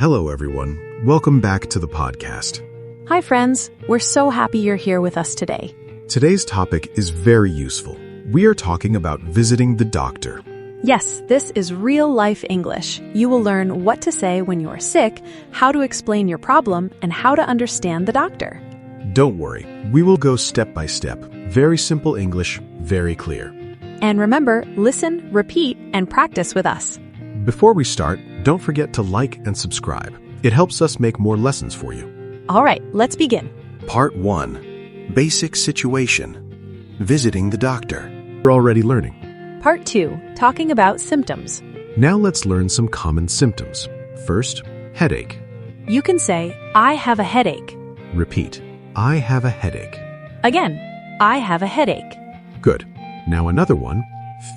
Hello, everyone. Welcome back to the podcast. Hi, friends. We're so happy you're here with us today. Today's topic is very useful. We are talking about visiting the doctor. Yes, this is real-life English. You will learn what to say when you're sick, how to explain your problem, and how to understand the doctor. Don't worry, we will go step by step. Very simple English, very clear. And remember, listen, repeat, and practice with us. Before we start, don't forget to like and subscribe. It helps us make more lessons for you. All right, let's begin. Part 1. Basic situation. Visiting the doctor. We're already learning. Part 2, talking about symptoms. Now let's learn some common symptoms. First, headache. You can say, I have a headache. Repeat, I have a headache. Again, I have a headache. Good. Now another one,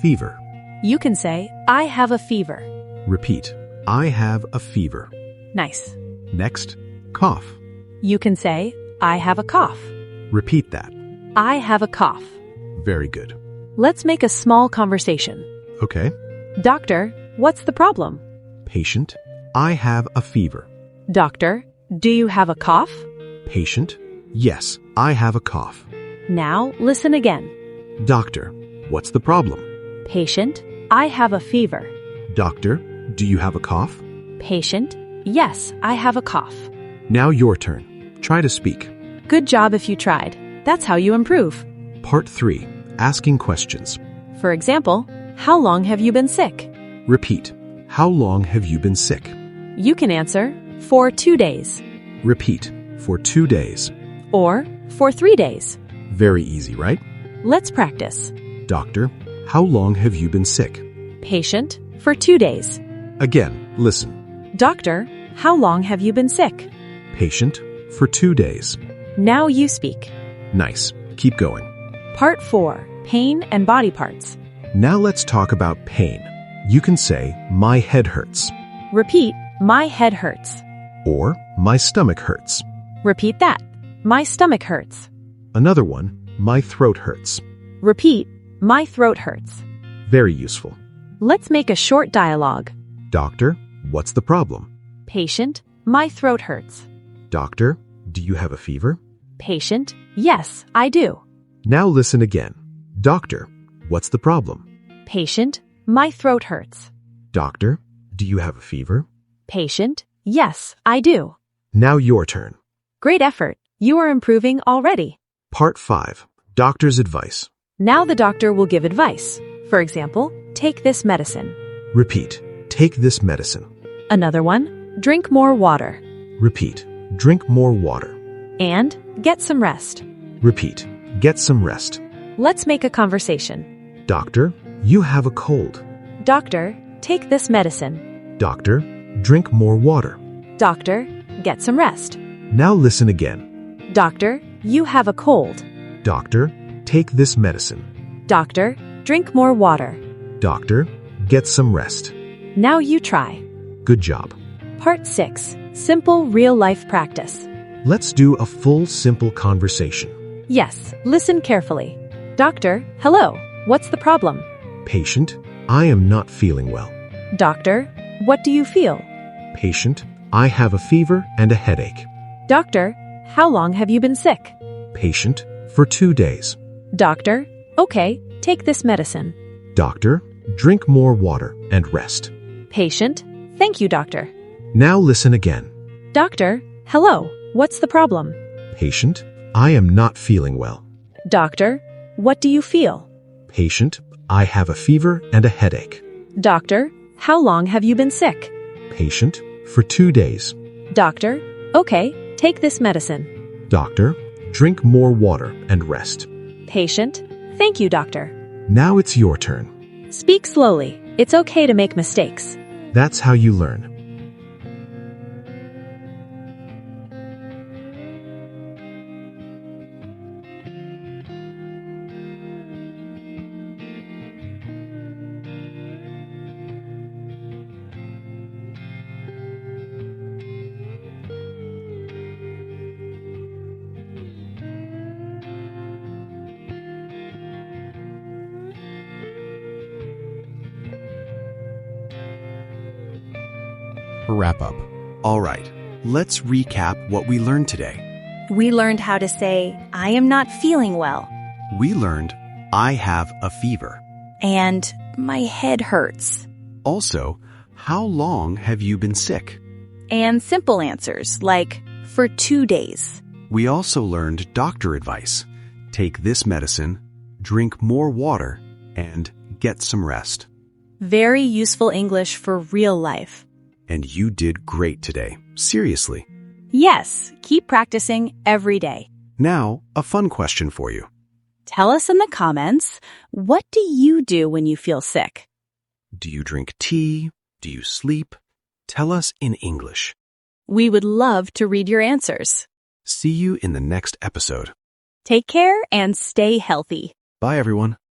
fever. You can say, I have a fever. Repeat, I have a fever. Nice. Next, cough. You can say, I have a cough. Repeat that. I have a cough. Very good. Let's make a small conversation. Okay. Doctor, what's the problem? Patient, I have a fever. Doctor, do you have a cough? Patient, yes, I have a cough. Now, listen again. Doctor, what's the problem? Patient, I have a fever. Doctor, do you have a cough? Patient, yes, I have a cough. Now your turn. Try to speak. Good job if you tried. That's how you improve. Part 3. Asking questions. For example, how long have you been sick? Repeat. How long have you been sick? You can answer, for 2 days. Repeat. For 2 days. Or, for 3 days. Very easy, right? Let's practice. Doctor, how long have you been sick? Patient, for 2 days. Again, listen. Doctor, how long have you been sick? Patient, for 2 days. Now you speak. Nice. Keep going. Part 4, pain and body parts. Now let's talk about pain. You can say, my head hurts. Repeat, my head hurts. Or, my stomach hurts. Repeat that. My stomach hurts. Another one, my throat hurts. Repeat, my throat hurts. Very useful. Let's make a short dialogue. Doctor, what's the problem? Patient, my throat hurts. Doctor, do you have a fever? Patient, yes, I do. Now listen again. Doctor, what's the problem? Patient, my throat hurts. Doctor, do you have a fever? Patient, yes, I do. Now your turn. Great effort. You are improving already. Part 5. Doctor's advice. Now the doctor will give advice. For example, take this medicine. Repeat. Take this medicine. Another one, drink more water. Repeat. Drink more water. And get some rest. Repeat. Get some rest. Let's make a conversation. Doctor, you have a cold. Doctor, take this medicine. Doctor, drink more water. Doctor, get some rest. Now listen again. Doctor, you have a cold. Doctor, take this medicine. Doctor, drink more water. Doctor, get some rest. Now you try. Good job. Part 6. Simple real-life practice. Let's do a full simple conversation. Yes, listen carefully. Doctor, hello. What's the problem? Patient, I am not feeling well. Doctor, what do you feel? Patient, I have a fever and a headache. Doctor, how long have you been sick? Patient, for 2 days. Doctor, okay, take this medicine. Doctor, drink more water and rest. Patient, thank you, doctor. Now listen again. Doctor, hello. What's the problem? Patient, I am not feeling well. Doctor, what do you feel? Patient, I have a fever and a headache. Doctor, how long have you been sick? Patient, for 2 days. Doctor, okay, take this medicine. Doctor, drink more water and rest. Patient, thank you, doctor. Now it's your turn. Speak slowly. It's okay to make mistakes. That's how you learn. Wrap up. All right, let's recap what we learned today. We learned how to say, I am not feeling well, We learned, I have a fever. and my head hurts. Also, how long have you been sick? And simple answers like, for 2 days. We also learned doctor advice. Take this medicine, drink more water, and get some rest. Very useful English for real life. And you did great today. Seriously. Yes, keep practicing every day. Now, a fun question for you. Tell us in the comments, what do you do when you feel sick? Do you drink tea? Do you sleep? Tell us in English. We would love to read your answers. See you in the next episode. Take care and stay healthy. Bye, everyone.